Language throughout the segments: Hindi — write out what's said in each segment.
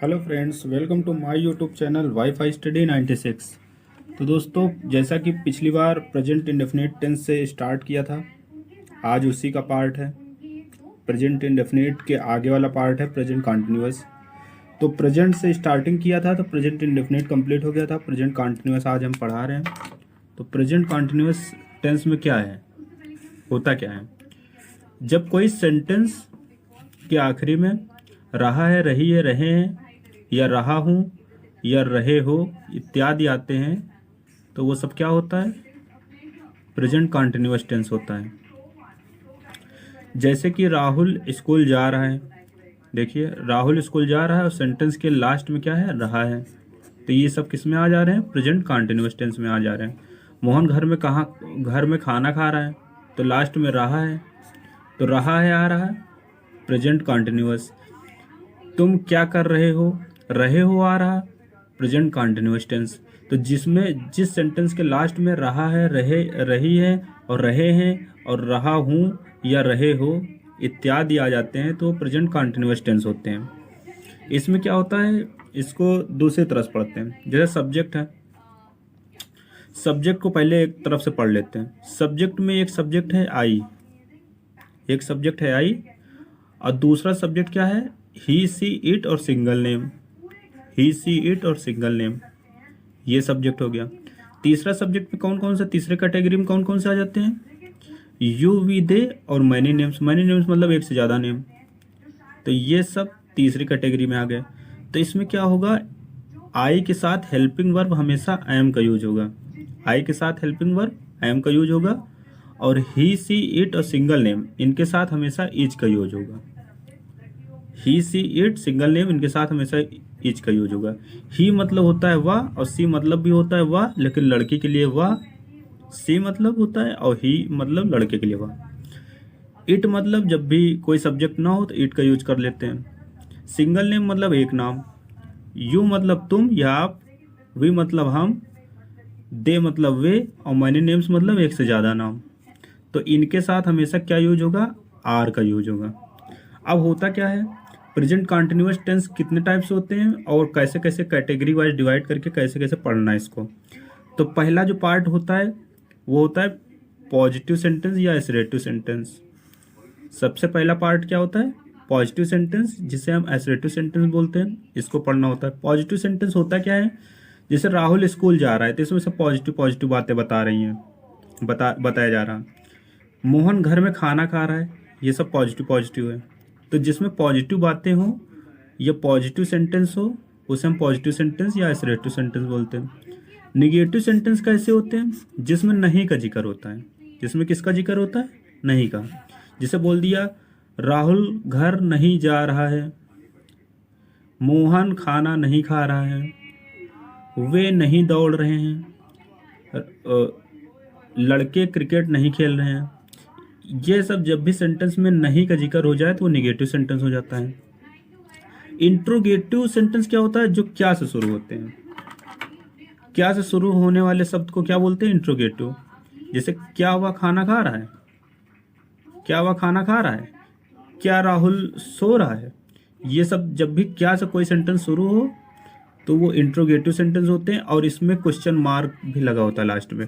Hello friends, welcome to my YouTube channel wifi study 96। तो दोस्तों, जैसा कि पिछली बार प्रेजेंट इंडेफिनिट टेंस से स्टार्ट किया था, आज उसी का पार्ट है। प्रेजेंट इंडेफिनिट के आगे वाला पार्ट है प्रेजेंट कॉन्टिन्यूअस। तो प्रेजेंट से स्टार्टिंग किया था तो प्रेजेंट इंडेफिनिट कंप्लीट हो गया था। प्रेजेंट कॉन्टिन्यूअस आज हम पढ़ा रहे हैं। तो प्रेजेंट कॉन्टिन्यूअस टेंस में क्या है, होता क्या है? जब कोई सेंटेंस के आखिरी में रहा है, रही है, रहे हैं या रहा हूँ या रहे हो इत्यादि आते हैं तो वो सब क्या होता है? प्रेजेंट कॉन्टिन्यूअस टेंस होता है। जैसे कि राहुल स्कूल जा रहा है। देखिए, राहुल स्कूल जा रहा है और सेंटेंस के लास्ट में क्या है? रहा है। तो ये सब किस में आ जा रहे हैं? प्रेजेंट कॉन्टिन्यूअस टेंस में आ जा रहे हैं। मोहन घर में खाना खा रहा है, तो लास्ट में रहा है, तो रहा है आ रहा है, प्रेजेंट कॉन्टिन्यूअस। तुम क्या कर रहे हो आ रहा, प्रेजेंट कॉन्टिन्यूअस टेंस। तो जिस सेंटेंस के लास्ट में रहा है, रही है और रहे हैं और रहा हूँ या रहे हो इत्यादि आ जाते हैं तो प्रेजेंट कॉन्टिन्यूअस टेंस होते हैं। इसमें क्या होता है, इसको दूसरी तरह से पढ़ते हैं। जैसे सब्जेक्ट है, सब्जेक्ट को पहले एक तरफ से पढ़ लेते हैं। सब्जेक्ट में एक सब्जेक्ट है आई, एक सब्जेक्ट है आई और दूसरा सब्जेक्ट क्या है? ही, सी, इट और single name. He, she, it और सिंगल नेम, ये सब्जेक्ट हो गया। तीसरा सब्जेक्ट में कौन कौन से, तीसरे कैटेगरी में कौन कौन से आ जाते हैं? यू, वी, दे और मैनी नेम्स। मैनी नेम्स मतलब एक से ज़्यादा नेम। तो ये सब तीसरी कैटेगरी में आ गए। तो इसमें क्या होगा, आई के साथ हेल्पिंग वर्ब हमेशा एम का यूज होगा। आई के साथ हेल्पिंग वर्ब एम का यूज होगा और ही, सी, इट और सिंगल नेम इनके साथ हमेशा इज का यूज होगा। ही, सी, इट, सिंगल नेम इनके साथ हमेशा इज का यूज होगा। ही मतलब होता है वह और सी मतलब भी होता है वह, लेकिन लड़की के लिए वह सी मतलब होता है और ही मतलब लड़के के लिए वह। इट मतलब जब भी कोई सब्जेक्ट ना हो तो इट का यूज कर लेते हैं। सिंगल नेम मतलब एक नाम। यू मतलब तुम या आप, वी मतलब हम, दे मतलब वे और मैनी नेम्स मतलब एक से ज़्यादा नाम। तो इनके साथ हमेशा क्या यूज होगा? आर का यूज होगा। अब होता क्या है, प्रेजेंट कॉन्टिन्यूअस टेंस कितने टाइप से होते हैं और कैसे कैसे कैटेगरी वाइज डिवाइड करके कैसे कैसे पढ़ना है इसको। तो पहला जो पार्ट होता है वो होता है पॉजिटिव सेंटेंस या एसरेटिव सेंटेंस। सबसे पहला पार्ट क्या होता है? पॉजिटिव सेंटेंस, जिसे हम एसरेटिव सेंटेंस बोलते हैं, इसको पढ़ना होता है। पॉजिटिव सेंटेंस होता क्या है? जैसे राहुल स्कूल जा रहा है तो इसमें से पॉजिटिव पॉजिटिव बातें बता रही हैं, बताया जा रहा है। मोहन घर में खाना खा रहा है, ये सब पॉजिटिव पॉजिटिव है। तो जिसमें पॉजिटिव बातें हों या पॉजिटिव सेंटेंस हो उसे हम पॉजिटिव सेंटेंस या एसरेटिव सेंटेंस बोलते हैं। निगेटिव सेंटेंस कैसे होते हैं? जिसमें नहीं का जिक्र होता है। जिसमें किसका जिक्र होता है? नहीं का। जिसे बोल दिया राहुल घर नहीं जा रहा है, मोहन खाना नहीं खा रहा है, वे नहीं दौड़ रहे हैं, लड़के क्रिकेट नहीं खेल रहे हैं। ये सब जब भी सेंटेंस में नहीं का जिक्र हो जाए तो वो निगेटिव सेंटेंस हो जाता है। इंट्रोगेटिव सेंटेंस क्या होता है? जो क्या से शुरू होते हैं। क्या से शुरू होने वाले शब्द को क्या बोलते हैं? इंट्रोगेटिव। जैसे क्या हुआ खाना खा रहा है, क्या हुआ खाना खा रहा है, क्या राहुल सो रहा है। ये सब जब भी क्या से कोई सेंटेंस शुरू हो तो वो इंट्रोगेटिव सेंटेंस होते हैं और इसमें क्वेश्चन मार्क भी लगा होता है लास्ट में,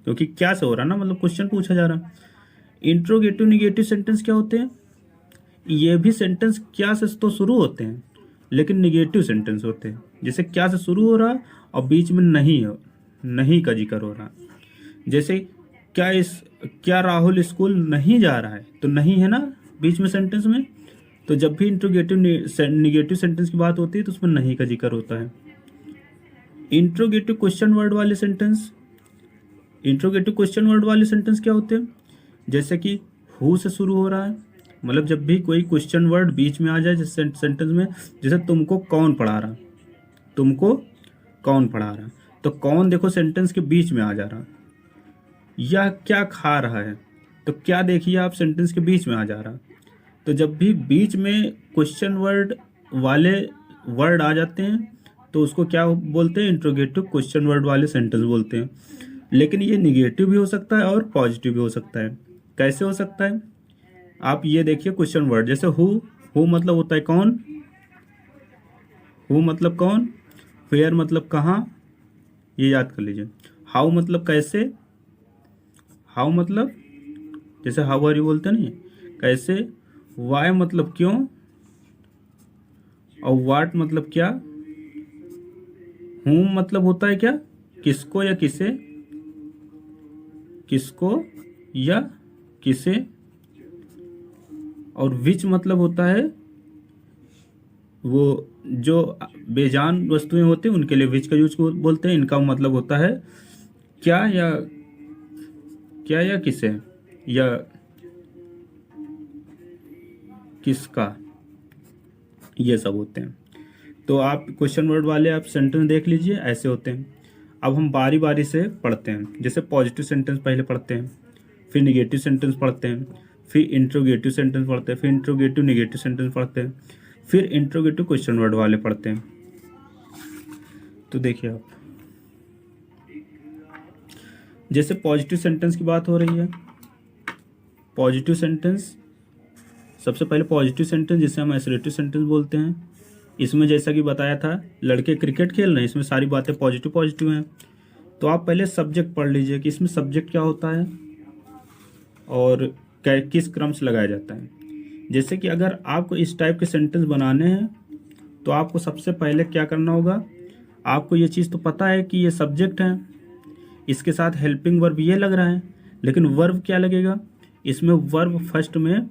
क्योंकि क्या से हो रहा है ना, मतलब क्वेश्चन पूछा जा रहा है। इंट्रोगेटिव निगेटिव सेंटेंस क्या होते हैं? ये भी सेंटेंस क्या से तो शुरू होते हैं लेकिन निगेटिव सेंटेंस होते हैं। जैसे क्या से शुरू हो रहा और बीच में नहीं का जिक्र हो रहा। जैसे क्या राहुल स्कूल नहीं जा रहा है, तो नहीं है ना बीच में सेंटेंस में। तो जब भी इंट्रोगेटिव निगेटिव सेंटेंस की बात होती है तो उसमें नहीं का जिक्र होता है। इंट्रोगेटिव क्वेश्चन वर्ड वाले सेंटेंस, इंट्रोगेटिव क्वेश्चन वर्ड वाले सेंटेंस क्या होते हैं? जैसे कि हु से शुरू हो रहा है, मतलब जब भी कोई क्वेश्चन वर्ड बीच में आ जाए जिस सेंटेंस में, जैसे तुमको कौन पढ़ा रहा, तुमको कौन पढ़ा रहा, तो कौन देखो सेंटेंस के बीच में आ जा रहा। यह क्या खा रहा है, तो क्या देखिए आप सेंटेंस के बीच में आ जा रहा। तो जब भी बीच में क्वेश्चन वर्ड वाले वर्ड आ जाते हैं तो उसको क्या बोलते हैं? इंट्रोगेटिव क्वेश्चन वर्ड वाले सेंटेंस बोलते हैं। लेकिन ये निगेटिव भी हो सकता है और पॉजिटिव भी हो सकता है। कैसे हो सकता है? आप ये देखिए क्वेश्चन वर्ड, जैसे हु मतलब होता है कौन, हु मतलब कौन, वेयर मतलब कहाँ, ये याद कर लीजिए। हाउ मतलब कैसे, हाउ मतलब जैसे हाउ आर यू बोलते नहीं, कैसे। वाई मतलब क्यों, और वाट मतलब क्या। हुम मतलब होता है क्या, किसको या किसे, किसको या किसे। और विच मतलब होता है वो जो बेजान वस्तुएं होती हैं उनके लिए विच का यूज बोलते हैं। इनका मतलब होता है क्या या, क्या या किसे, या किसका, ये सब होते हैं। तो आप क्वेश्चन वर्ड वाले आप सेंटेंस देख लीजिए, ऐसे होते हैं। अब हम बारी बारी से पढ़ते हैं। जैसे पॉजिटिव सेंटेंस पहले पढ़ते हैं, फिर निगेटिव सेंटेंस पढ़ते हैं, फिर इंट्रोगेटिव सेंटेंस पढ़ते हैं, फिर इंट्रोगेटिव निगेटिव सेंटेंस पढ़ते हैं, फिर इंट्रोगेटिव क्वेश्चन वर्ड वाले पढ़ते हैं। तो देखिए आप, जैसे पॉजिटिव सेंटेंस की बात हो रही है, पॉजिटिव सेंटेंस, सबसे पहले पॉजिटिव सेंटेंस जिसे हम एसरेटिव सेंटेंस बोलते हैं, इसमें जैसा कि बताया था लड़के क्रिकेट खेल रहे हैं, इसमें सारी बातें पॉजिटिव पॉजिटिव हैं। तो आप पहले सब्जेक्ट पढ़ लीजिए कि इसमें सब्जेक्ट क्या होता है और किस क्रम से लगाया जाता है। जैसे कि अगर आपको इस टाइप के सेंटेंस बनाने हैं तो आपको सबसे पहले क्या करना होगा, आपको ये चीज़ तो पता है कि ये सब्जेक्ट है, इसके साथ हेल्पिंग वर्ब ये लग रहा है, लेकिन वर्ब क्या लगेगा, इसमें वर्ब फर्स्ट में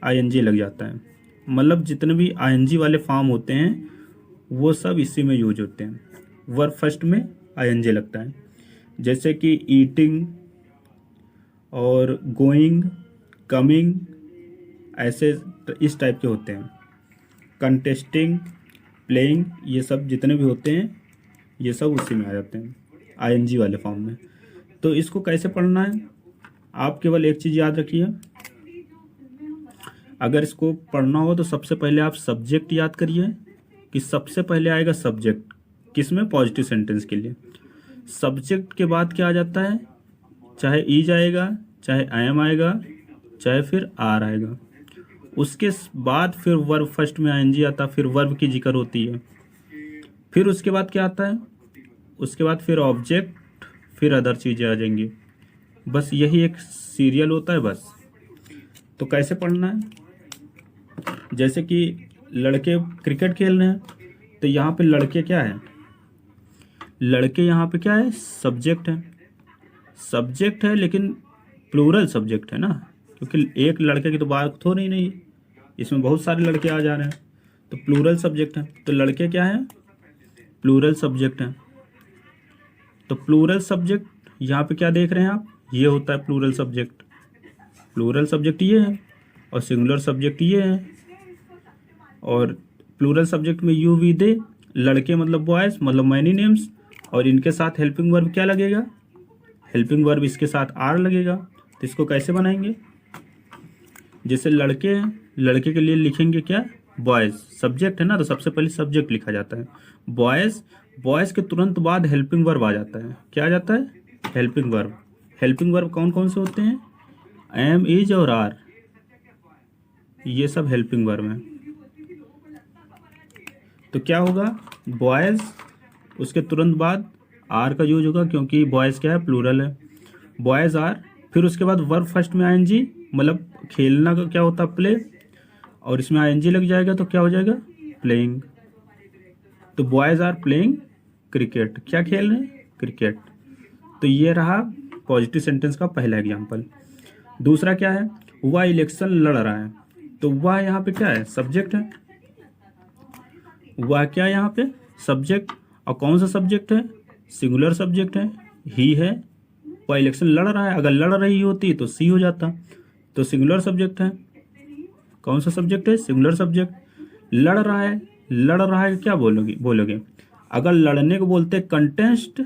आईएनजी लग जाता है। मतलब जितने भी आईएनजी वाले फॉर्म होते हैं वो सब इसी में यूज होते हैं, वर्ब फर्स्ट में आईएनजी लगता है। जैसे कि ईटिंग और गोइंग, कमिंग, ऐसे इस टाइप के होते हैं। कंटेस्टिंग, प्लेइंग, ये सब जितने भी होते हैं ये सब उसी में आ जाते हैं आईएनजी वाले फॉर्म में। तो इसको कैसे पढ़ना है, आप केवल एक चीज़ याद रखिए, अगर इसको पढ़ना हो तो सबसे पहले आप सब्जेक्ट याद करिए कि सबसे पहले आएगा सब्जेक्ट, किसमें, पॉजिटिव सेंटेंस के लिए। सब्जेक्ट के बाद क्या आ जाता है, चाहे ईज आएगा, चाहे आई एम आएगा, चाहे फिर आर आएगा। उसके बाद फिर वर्ब फर्स्ट में आईएनजी आता, फिर वर्ब की जिक्र होती है। फिर उसके बाद क्या आता है, उसके बाद फिर ऑब्जेक्ट, फिर अदर चीज़ें आ जाएंगी। बस यही एक सीरियल होता है बस। तो कैसे पढ़ना है, जैसे कि लड़के क्रिकेट खेल रहे हैं तो यहाँ पे लड़के क्या है, लड़के यहाँ पे क्या है, सब्जेक्ट है। सब्जेक्ट है लेकिन प्लूरल सब्जेक्ट है ना, क्योंकि एक लड़के की तो बात हो रही नहीं, इसमें बहुत सारे लड़के आ जा रहे हैं, तो प्लूरल सब्जेक्ट है। तो लड़के क्या है, प्लूरल सब्जेक्ट है। तो प्लूरल सब्जेक्ट यहाँ पे क्या देख रहे हैं आप, ये होता है प्लूरल सब्जेक्ट। प्लूरल सब्जेक्ट ये है और सिंगुलर सब्जेक्ट ये है। और प्लूरल सब्जेक्ट में यू वी दे, लड़के मतलब बॉयज़ मतलब मैनी नेम्स, और इनके साथ हेल्पिंग वर्ब क्या लगेगा, हेल्पिंग वर्ब इसके साथ आर लगेगा। तो इसको कैसे बनाएंगे, जैसे लड़के हैं, लड़के के लिए लिखेंगे क्या, बॉयज़, सब्जेक्ट है ना, तो सबसे पहले सब्जेक्ट लिखा जाता है बॉयज़। बॉयज़ के तुरंत बाद हेल्पिंग वर्ब आ जाता है, क्या आ जाता है, हेल्पिंग वर्ब। हेल्पिंग वर्ब कौन कौन से होते हैं, एम, इज और आर, ये सब हेल्पिंग वर्ब हैं। तो क्या होगा, बॉयज़, उसके तुरंत बाद आर का यूज होगा क्योंकि बॉयज़ क्या है, प्लूरल है, बॉयज़ आर। फिर उसके बाद वर्ब फर्स्ट में आईएनजी, मतलब खेलना का क्या होता है, प्ले, और इसमें आईएनजी लग जाएगा तो क्या हो जाएगा, प्लेइंग। तो बॉयज़ आर प्लेइंग क्रिकेट, क्या खेल रहे हैं, क्रिकेट। तो ये रहा पॉजिटिव सेंटेंस का पहला एग्जाम्पल। दूसरा क्या है, वह इलेक्शन लड़ रहा है, तो वह यहाँ पे क्या है, सब्जेक्ट है। वह क्या यहाँ पे, सब्जेक्ट, और कौन सा सब्जेक्ट है, सिंगुलर सब्जेक्ट है, ही है। वह इलेक्शन लड़ रहा है, अगर लड़ रही होती तो सी हो जाता, तो सिंगुलर सब्जेक्ट है। कौन सा सब्जेक्ट है, सिंगुलर सब्जेक्ट। लड़ रहा है, लड़ रहा है क्या बोलोगे, अगर लड़ने को बोलते कंटेस्ट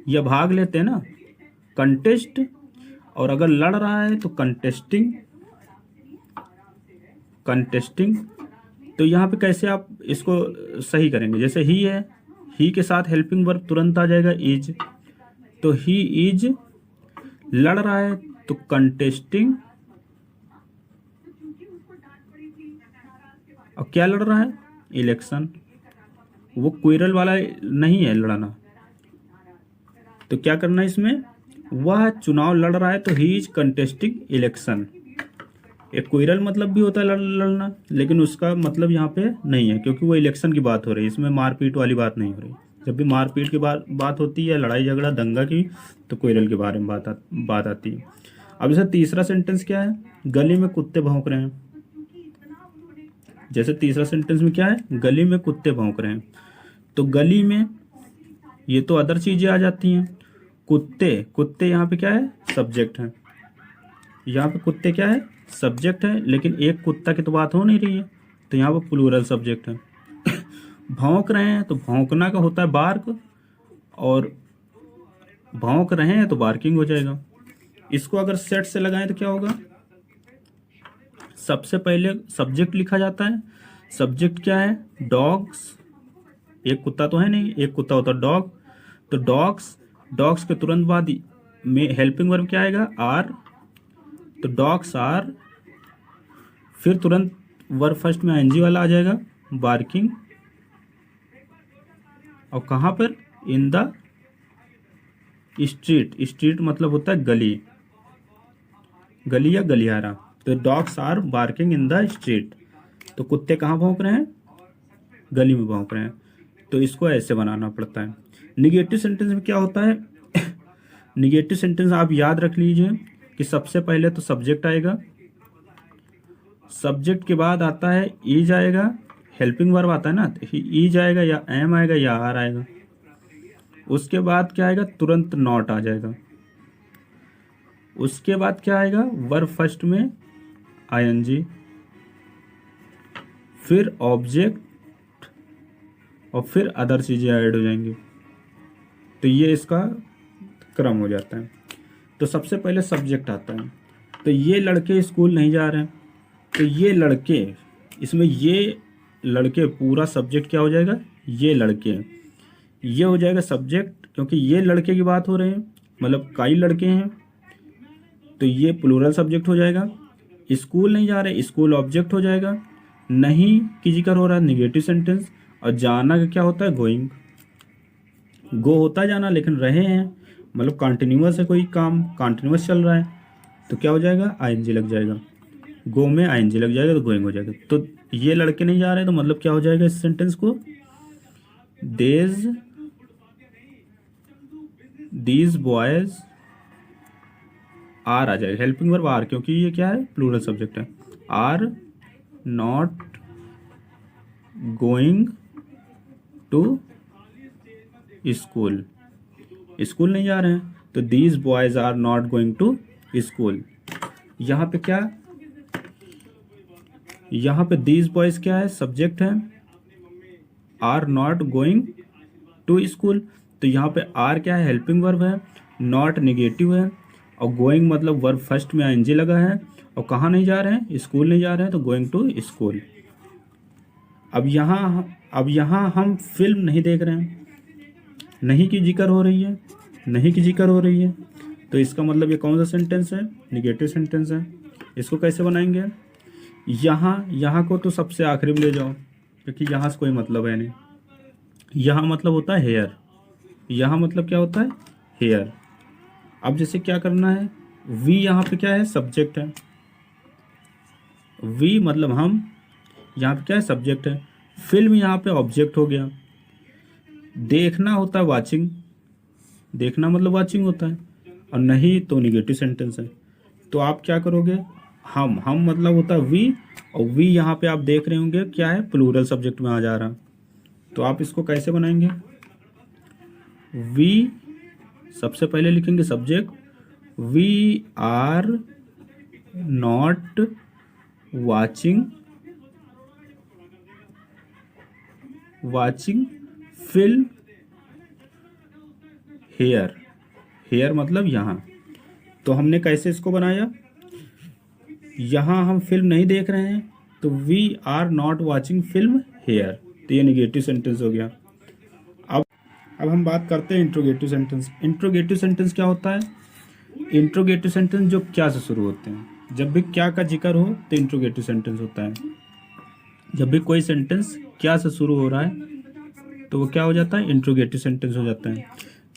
या भाग लेते हैं ना, कंटेस्ट, और अगर लड़ रहा है तो कंटेस्टिंग, कंटेस्टिंग। तो यहाँ पे कैसे आप इसको सही करेंगे, जैसे ही है, ही के साथ हेल्पिंग वर्ब तुरंत आ जाएगा इज, तो ही इज लड़ रहा है तो कंटेस्टिंग, और क्या लड़ रहा है, इलेक्शन, वो क्विरल वाला नहीं है लड़ना। तो क्या करना है इसमें, वह चुनाव लड़ रहा है तो ही इज कंटेस्टिंग इलेक्शन। एक क्विरल मतलब भी होता है लड़ना, लेकिन उसका मतलब यहाँ पे नहीं है क्योंकि वो इलेक्शन की बात हो रही है, इसमें मारपीट वाली बात नहीं हो रही। जब भी मारपीट की बात होती है, लड़ाई झगड़ा दंगा की, तो क्विरल के बारे में बात आती है। अब जैसे तीसरा सेंटेंस क्या है, गली में कुत्ते भौंक रहे हैं। जैसे तीसरा सेंटेंस में क्या है, गली में कुत्ते भौंक रहे हैं, तो गली में ये तो अदर चीजें आ जाती हैं। कुत्ते यहाँ पे क्या है, सब्जेक्ट है। यहाँ पे कुत्ते क्या है, सब्जेक्ट है, लेकिन एक कुत्ता की तो बात हो नहीं रही है, तो यहाँ पे प्लूरल सब्जेक्ट है। भौंक रहे हैं तो भौंकना का होता है बार्क, और भौंक रहे हैं तो बार्किंग हो जाएगा। इसको अगर सेट से लगाएं तो क्या होगा, सबसे पहले सब्जेक्ट लिखा जाता है। सब्जेक्ट क्या है, डॉग्स, एक कुत्ता तो है नहीं, एक कुत्ता होता है डॉग, तो डॉग्स के तुरंत बाद में हेल्पिंग वर्ब क्या आएगा, आर, तो डॉग्स आर, फिर तुरंत वर्ब फर्स्ट में आईएनजी वाला आ जाएगा, बार्किंग, और कहाँ पर, इन द स्ट्रीट मतलब होता है गली या गलियारा, तो dogs are barking in the street, तो कुत्ते कहाँ भौंक रहे हैं, गली में भौंक रहे हैं, तो इसको ऐसे बनाना पड़ता है। निगेटिव सेंटेंस में क्या होता है, निगेटिव सेंटेंस आप याद रख लीजिए कि सबसे पहले तो सब्जेक्ट आएगा, सब्जेक्ट के बाद आता है इज आएगा, हेल्पिंग वर्ब आता है ना, तो इज आएगा या एम आएगा या आर आएगा, उसके बाद क्या आएगा, तुरंत नॉट आ जाएगा, उसके बाद क्या आएगा, वर्ब फर्स्ट में आईएनजी, फिर ऑब्जेक्ट, और फिर अदर चीजें ऐड हो जाएंगी, तो ये इसका क्रम हो जाता है। तो सबसे पहले सब्जेक्ट आता है, तो ये लड़के स्कूल नहीं जा रहे हैं, तो ये लड़के, इसमें ये लड़के पूरा सब्जेक्ट क्या हो जाएगा, ये लड़के, ये हो जाएगा सब्जेक्ट, क्योंकि ये लड़के की बात हो रहे हैं, मतलब कई लड़के हैं, तो ये प्लूरल सब्जेक्ट हो जाएगा। स्कूल नहीं जा रहे, स्कूल ऑब्जेक्ट हो जाएगा। नहीं की जिक्र हो रहा है, निगेटिव सेंटेंस, और जाना का क्या होता है, गोइंग, गो होता है जाना, लेकिन रहे हैं मतलब कंटिन्यूअस है, कोई काम कंटिन्यूअस चल रहा है, तो क्या हो जाएगा, आईएनजी लग जाएगा, गो में आईएनजी लग जाएगा तो गोइंग हो जाएगा। तो ये लड़के नहीं जा रहे, तो मतलब क्या हो जाएगा इस सेंटेंस को, दीज बॉयज आर आ जाएगा, हेल्पिंग वर्ब आर, क्योंकि ये क्या है, प्लूरल सब्जेक्ट है, are not going to school, school नहीं जा रहे हैं, तो these boys are not going to school. यहाँ पे क्या, यहाँ पे दीज बॉयज क्या है, सब्जेक्ट है, are not going to school, तो यहाँ पे आर क्या है, हेल्पिंग वर्ब है, नॉट निगेटिव है, और गोइंग मतलब वर्ब फर्स्ट में आईएनजी लगा है, और कहाँ नहीं जा रहे हैं, स्कूल नहीं जा रहे हैं, तो गोइंग टू स्कूल। अब यहाँ हम फिल्म नहीं देख रहे हैं, नहीं की जिक्र हो रही है, नहीं की जिक्र हो रही है, तो इसका मतलब ये कौन सा सेंटेंस है, निगेटिव सेंटेंस है। इसको कैसे बनाएंगे, यहाँ को तो सबसे आखिरी में ले जाओ, क्योंकि यहाँ से कोई मतलब है नहीं। यहाँ मतलब होता है हेयर, यहाँ मतलब क्या होता है, हेयर। अब जैसे क्या करना है, वी यहाँ पे क्या है, सब्जेक्ट है, वी मतलब हम, यहाँ पे क्या है, सब्जेक्ट है, फिल्म यहाँ पे ऑब्जेक्ट हो गया, देखना होता है वाचिंग, देखना मतलब वाचिंग होता है, और नहीं तो निगेटिव सेंटेंस है। तो आप क्या करोगे, हम मतलब होता है वी, और वी यहाँ पे आप देख रहे होंगे क्या है, प्लूरल सब्जेक्ट में आ जा रहा, तो आप इसको कैसे बनाएंगे, वी सबसे पहले लिखेंगे subject, we are not watching film here मतलब यहाँ। तो हमने कैसे इसको बनाया, यहाँ हम फिल्म नहीं देख रहे हैं, तो we are not watching film here, तो ये निगेटिव सेंटेंस हो गया। अब हम बात करते हैं इंट्रोगेटिव सेंटेंस। इंट्रोगेटिव सेंटेंस क्या होता है, इंट्रोगेटिव सेंटेंस जो क्या से शुरू होते हैं, जब भी क्या का जिक्र हो तो इंट्रोगेटिव सेंटेंस होता है। जब भी कोई सेंटेंस क्या से शुरू हो रहा है तो वो क्या हो जाता है, इंट्रोगेटिव सेंटेंस हो जाता है।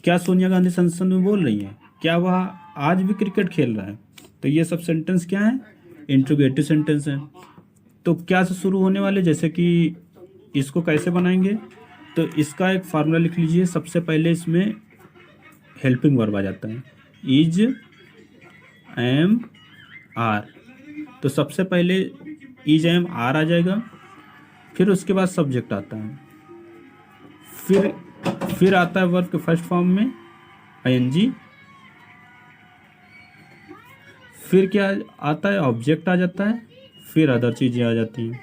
क्या सोनिया गांधी संसद में बोल रही हैं, क्या वह आज भी क्रिकेट खेल रहा है, तो ये सब सेंटेंस क्या है, इंट्रोगेटिव सेंटेंस है। तो क्या से शुरू होने वाले, जैसे कि इसको कैसे बनाएंगे, तो इसका एक फार्मूला लिख लीजिए। सबसे पहले इसमें हेल्पिंग वर्ब आ जाता है, इज, एम, आर। तो सबसे पहले इज, एम, आर आ जाएगा, फिर उसके बाद सब्जेक्ट आता है, फिर आता है वर्ब के फर्स्ट फॉर्म में आईएनजी, फिर क्या आता है, ऑब्जेक्ट आ जाता है, फिर अदर चीज़ें आ जाती हैं।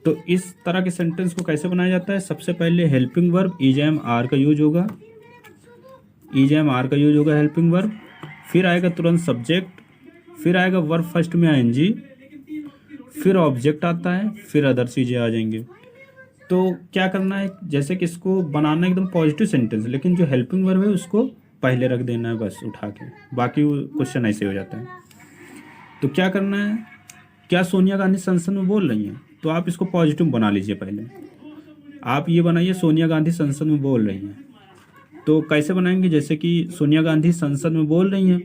तो इस तरह के सेंटेंस को कैसे बनाया जाता है, सबसे पहले helping verb is, am, are का यूज होगा, इज, एम, आर का यूज होगा हेल्पिंग वर्ब, फिर आएगा तुरंत सब्जेक्ट, फिर आएगा वर्ब फर्स्ट में आईएनजी, फिर ऑब्जेक्ट आता है, फिर अदर चीज़ें आ जाएंगे। तो क्या करना है, जैसे कि इसको बनाना एकदम पॉजिटिव सेंटेंस, लेकिन जो हेल्पिंग वर्ब है उसको पहले रख देना है बस उठा के, बाकी क्वेश्चन ऐसे हो जाता है। तो क्या करना है, क्या सोनिया गांधी संसद में बोल रही हैं, तो आप इसको पॉजिटिव बना लीजिए। पहले आप ये बनाइए, सोनिया गांधी संसद में बोल रही हैं। तो कैसे बनाएंगे, जैसे कि सोनिया गांधी संसद में बोल रही हैं,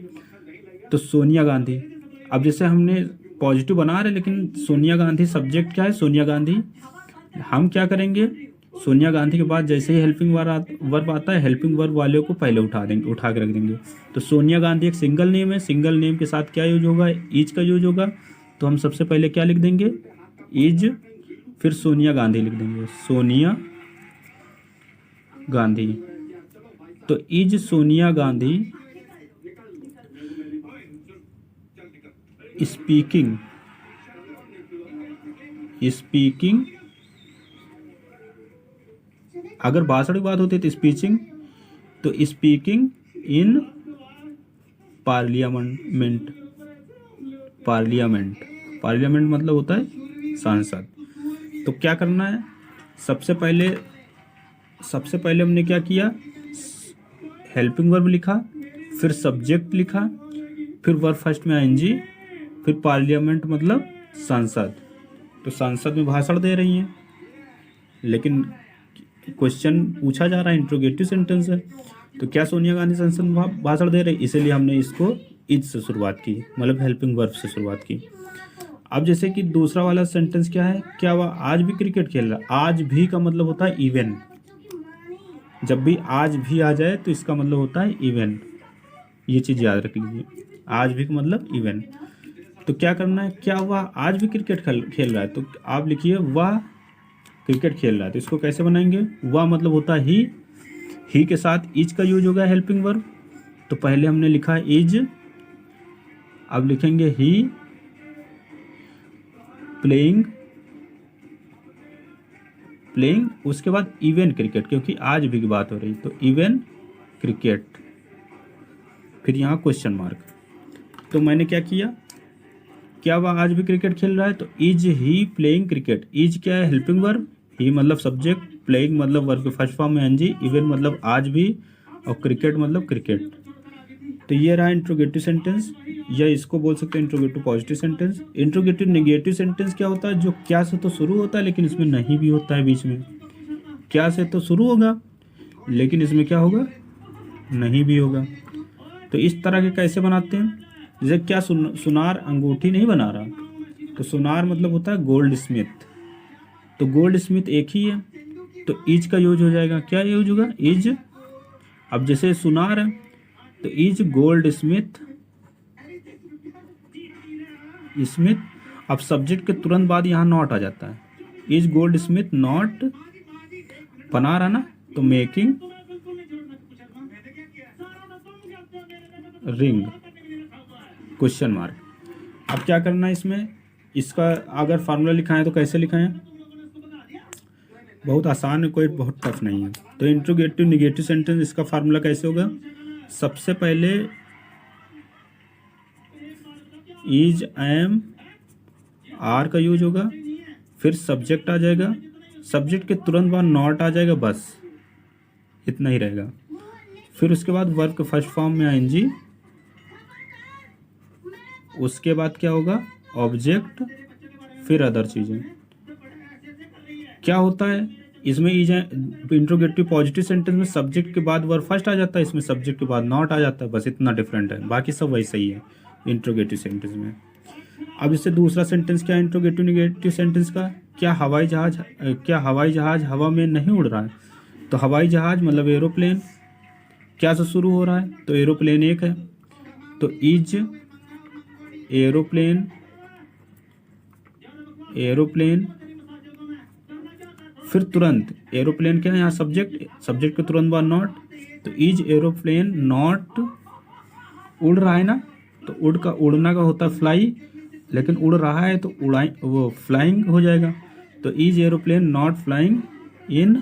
तो सोनिया गांधी, अब जैसे हमने पॉजिटिव बना रहे, लेकिन सोनिया गांधी सब्जेक्ट क्या है, सोनिया गांधी। हम क्या करेंगे, सोनिया गांधी के बाद जैसे ही हेल्पिंग वर्ब आता है, हेल्पिंग वर्ब वाले को पहले उठा के रख देंगे। तो सोनिया गांधी एक सिंगल नेम है, सिंगल नेम के साथ क्या यूज होगा, इज का यूज होगा। तो हम सबसे पहले क्या लिख देंगे, इज, फिर सोनिया गांधी लिख देंगे, सोनिया गांधी। तो इज सोनिया गांधी स्पीकिंग अगर भाषण की बात होती है तो स्पीचिंग, तो स्पीकिंग इन पार्लियामेंट मतलब होता है सांसद। तो क्या करना है, सबसे पहले हमने क्या किया, हेल्पिंग वर्ब लिखा, फिर सब्जेक्ट लिखा, फिर वर्ब फर्स्ट में आईएनजी, फिर पार्लियामेंट मतलब सांसद। तो सांसद में भाषण दे रही हैं, लेकिन क्वेश्चन पूछा जा रहा है, इंट्रोगेटिव सेंटेंस है। तो क्या सोनिया गांधी संसद में भाषण दे रही, इसीलिए हमने इसको इज से शुरुआत की, मतलब हेल्पिंग वर्ब से शुरुआत की। अब जैसे कि दूसरा वाला सेंटेंस क्या है, क्या वह आज भी क्रिकेट खेल रहा है। आज भी का मतलब होता है इवन, जब भी आज भी आ जाए तो इसका मतलब होता है इवन, ये चीज़ याद रख लीजिए, आज भी का मतलब इवन। तो क्या करना है, क्या वह आज भी क्रिकेट खेल रहा है, तो आप लिखिए वह क्रिकेट खेल रहा है। तो इसको कैसे बनाएंगे, वह मतलब होता है ही के साथ इज का यूज होगा हेल्पिंग वर्ब। तो पहले हमने लिखा इज, अब लिखेंगे ही प्लेइंग, उसके बाद इवन क्रिकेट, क्योंकि आज भी की बात हो रही, तो इवन क्रिकेट, फिर यहाँ क्वेश्चन मार्क। तो मैंने क्या किया, क्या वह आज भी क्रिकेट खेल रहा है, तो is he playing cricket. Is क्या है, हेल्पिंग वर्ब, ही मतलब सब्जेक्ट, प्लेइंग मतलब वर्ब के फर्स्ट फॉर्म में एनजी, इवन मतलब आज भी, और क्रिकेट मतलब क्रिकेट। तो ये रहा इंट्रोगेटिव सेंटेंस, या इसको बोल सकते हैं interrogative positive sentence. Interrogative negative sentence क्या होता है, जो क्या से तो शुरू होता है लेकिन इसमें नहीं भी होता है बीच में। क्या से तो शुरू होगा लेकिन इसमें क्या होगा, नहीं भी होगा। तो इस तरह के कैसे बनाते हैं, जैसे क्या सुनार अंगूठी नहीं बना रहा, तो सुनार मतलब होता है गोल्ड स्मिथ, तो गोल्ड स्मिथ एक ही है, तो इज का यूज हो जाएगा, क्या यूज होगा, इज। अब जैसे सुनार है तो इज गोल्ड स्मिथ, अब सब्जेक्ट के तुरंत बाद यहाँ नॉट आ जाता है, इज गोल्ड स्मिथ नॉट बना रहा ना, तो मेकिंग रिंग, क्वेश्चन मार्क। अब क्या करना है इसमें, इसका अगर फार्मूला लिखा है तो कैसे लिखा है, बहुत आसान है, कोई बहुत टफ नहीं है। तो इंट्रोगेटिव निगेटिव सेंटेंस, इसका फार्मूला कैसे होगा, सबसे पहले इज, एम, आर का यूज होगा, फिर सब्जेक्ट आ जाएगा, सब्जेक्ट के तुरंत बाद नॉट आ जाएगा, बस इतना ही रहेगा। फिर उसके बाद वर्ब के फर्स्ट फॉर्म में आईएनजी, उसके बाद क्या होगा, ऑब्जेक्ट, फिर अदर चीज़ें। क्या होता है इसमें इज इंट्रोगेटिव पॉजिटिव सेंटेंस में सब्जेक्ट के बाद वर्ब फर्स्ट आ जाता है, इसमें सब्जेक्ट के बाद नॉट आ जाता है, बस इतना डिफरेंट है, बाकी सब वैसा ही है इंट्रोगेटिव सेंटेंस में। अब इससे दूसरा सेंटेंस क्या है इंट्रोगेटिव निगेटिव सेंटेंस का, क्या हवाई जहाज हवा में नहीं उड़ रहा है? तो हवाई जहाज मतलब एरोप्लेन क्या से शुरू हो रहा है, तो एरोप्लेन एक है, तो इज एरोप्लेन फिर तुरंत एरोप्लेन क्या है यहाँ सब्जेक्ट के तुरंत बाद नॉट, तो इज एरोप्लेन नॉट उड़ रहा है ना, तो उड़ना का होता है फ्लाई, लेकिन उड़ रहा है तो उड़ाई वो फ्लाइंग हो जाएगा, तो is aeroplane not flying in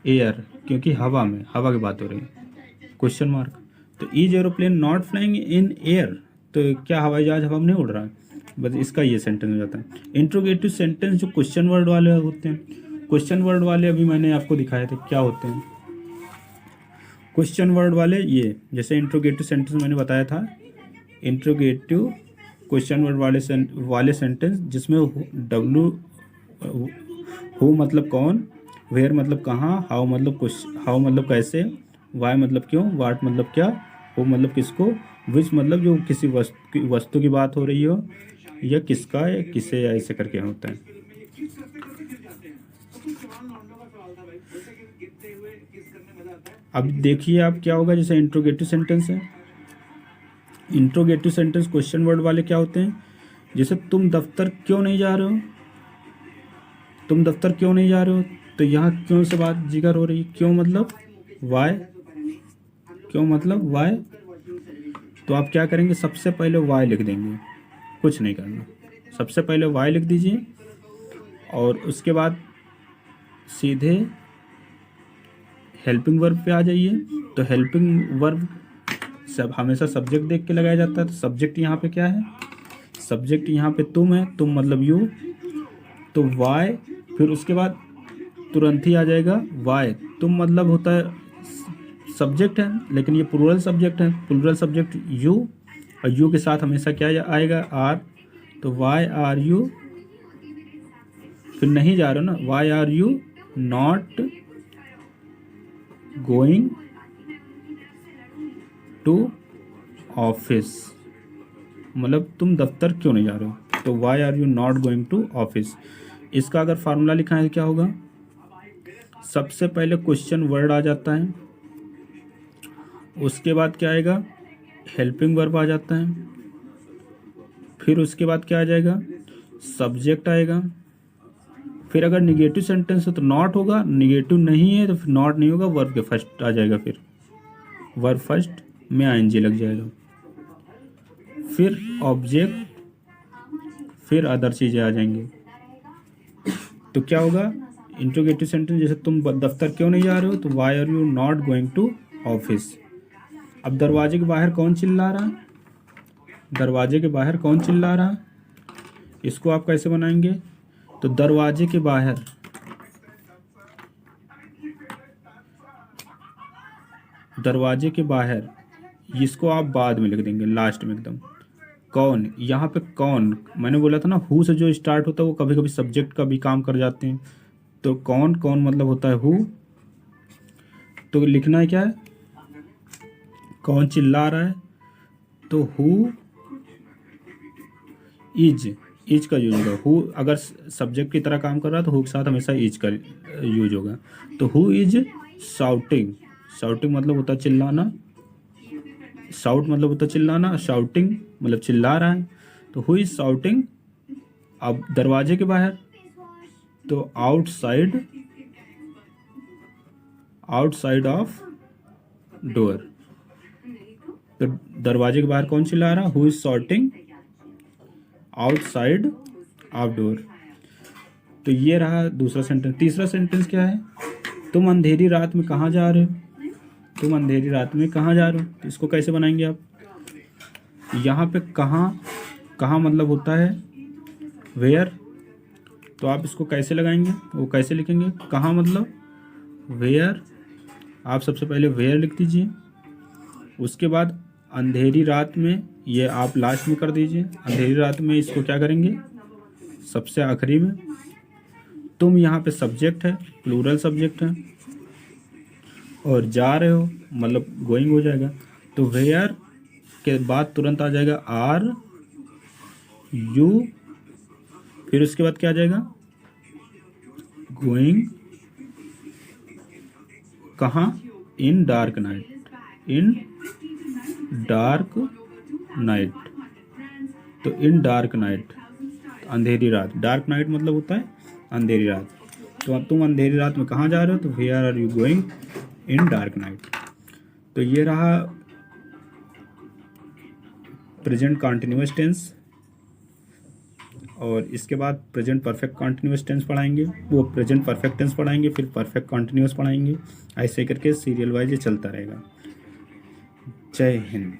air, क्योंकि हवा की बात हो रही है, क्वेश्चन मार्क। तो is aeroplane not flying in air, तो क्या हवाई जहाज हवा में नहीं उड़ रहा है, बस इसका ये सेंटेंस हो जाता है। इंट्रोगेटिव सेंटेंस जो क्वेश्चन वर्ड वाले होते हैं, क्वेश्चन वर्ड वाले अभी मैंने आपको दिखाए थे क्या होते हैं क्वेश्चन वर्ड वाले, ये जैसे इंट्रोगेटिव सेंटेंस मैंने बताया था, इंट्रोगेटिव क्वेश्चन वर्ड वाले सेंटेंस जिसमें हु मतलब कौन, वेयर मतलब कहाँ, हाउ मतलब कैसे, वाई मतलब क्यों, वाट मतलब क्या, हु मतलब किसको, विच मतलब जो किसी वस्तु की बात हो रही हो, या किसका या किसे, या ऐसे करके होता है। अब देखिए आप क्या होगा, जैसे इंट्रोगेटिव सेंटेंस है, इंट्रोगेटिव सेंटेंस क्वेश्चन वर्ड वाले क्या होते हैं, जैसे तुम दफ्तर क्यों नहीं जा रहे हो, तो यहाँ क्यों से बात जिक्र हो रही है, क्यों मतलब वाई, तो आप क्या करेंगे, सबसे पहले वाई लिख देंगे, कुछ नहीं करना, सबसे पहले वाई लिख दीजिए और उसके बाद सीधे हेल्पिंग वर्ब पे आ जाइए। तो हेल्पिंग वर्ब सब हमेशा सब्जेक्ट देख के लगाया जाता है, तो सब्जेक्ट यहाँ पे क्या है, सब्जेक्ट यहाँ पे तुम है, तुम मतलब यू, तो वाई, फिर उसके बाद तुरंत ही आ जाएगा वाई, तुम मतलब होता है सब्जेक्ट है, लेकिन ये प्लूरल सब्जेक्ट है, प्लूरल सब्जेक्ट यू, और यू के साथ हमेशा क्या आएगा आर, तो वाई आर यू, फिर नहीं जा रहे हो ना, why are you not going to office, मतलब तुम दफ्तर क्यों नहीं जा रहे हो, तो why are you not going to office. इसका अगर फार्मूला लिखा है क्या होगा, सबसे पहले क्वेश्चन वर्ड आ जाता है, उसके बाद क्या आएगा, हेल्पिंग वर्ब आ जाता है, फिर उसके बाद क्या आ जाएगा, सब्जेक्ट आएगा, फिर अगर निगेटिव सेंटेंस है तो नॉट होगा, निगेटिव नहीं है तो फिर नॉट नहीं होगा, वर्ब के फर्स्ट आ जाएगा, फिर वर्ब फर्स्ट में आईएनजी लग जाएगा, फिर ऑब्जेक्ट, फिर अदर चीज़ें आ जाएंगी। तो क्या होगा इंट्रोगेटिव सेंटेंस, जैसे तुम दफ्तर क्यों नहीं जा रहे हो, तो why are you not going to office. अब दरवाजे के बाहर कौन चिल्ला रहा, दरवाजे के बाहर कौन चिल्ला रहा, इसको आप कैसे बनाएंगे, तो दरवाजे के बाहर, दरवाजे के बाहर, इसको आप बाद में लिख देंगे लास्ट में एकदम, कौन, यहाँ पे कौन, मैंने बोला था ना हु से जो स्टार्ट होता है वो कभी कभी सब्जेक्ट का भी काम कर जाते हैं, तो कौन मतलब होता है हु, तो लिखना है क्या है, कौन चिल्ला रहा है, तो हु इज का यूज होगा, हु अगर सब्जेक्ट की तरह काम कर रहा है तो हु के साथ हमेशा इज का यूज होगा, तो हु इज शाउटिंग, शाउटिंग मतलब होता है चिल्लाना, शाउट मतलब होता है चिल्लाना, शाउटिंग मतलब चिल्ला रहा है, तो हु इज शाउटिंग। अब दरवाजे के बाहर, तो आउटसाइड ऑफ डोर, तो दरवाजे के बाहर कौन चिल्ला रहा, who is shouting outside of door. तो ये रहा दूसरा सेंटेंस। तीसरा सेंटेंस क्या है, तुम अंधेरी रात में कहाँ जा रहे हो, तुम अंधेरी रात में कहाँ जा रहे हो, तो इसको कैसे बनाएंगे आप, यहाँ पे कहाँ मतलब होता है वेयर, तो आप इसको कैसे लगाएंगे, वो कैसे लिखेंगे, कहाँ मतलब वेयर, आप सबसे पहले वेयर लिख दीजिए, उसके बाद अंधेरी रात में, ये आप लास्ट में कर दीजिए, अंधेरी रात में इसको क्या करेंगे सबसे आखिरी में, तुम यहाँ पे सब्जेक्ट है, प्लूरल सब्जेक्ट है, और जा रहे हो मतलब गोइंग हो जाएगा, तो वेयर के बाद तुरंत आ जाएगा आर यू, फिर उसके बाद क्या आ जाएगा, गोइंग कहाँ, इन डार्क नाइट, इन डार्क नाइट। तो इन डार्क नाइट, अंधेरी रात, डार्क नाइट मतलब होता है अंधेरी रात। तो अब तुम अंधेरी रात में कहाँ जा रहे हो, तो where are you going in dark night. तो ये रहा प्रेजेंट कॉन्टिन्यूअस टेंस, और इसके बाद प्रेजेंट परफेक्ट कॉन्टिन्यूअस टेंस पढ़ाएंगे, वो प्रेजेंट परफेक्ट टेंस पढ़ाएंगे, फिर परफेक्ट कॉन्टिन्यूअस पढ़ाएंगे, ऐसे करके सीरियल वाइज ये चलता रहेगा। जय हिंद।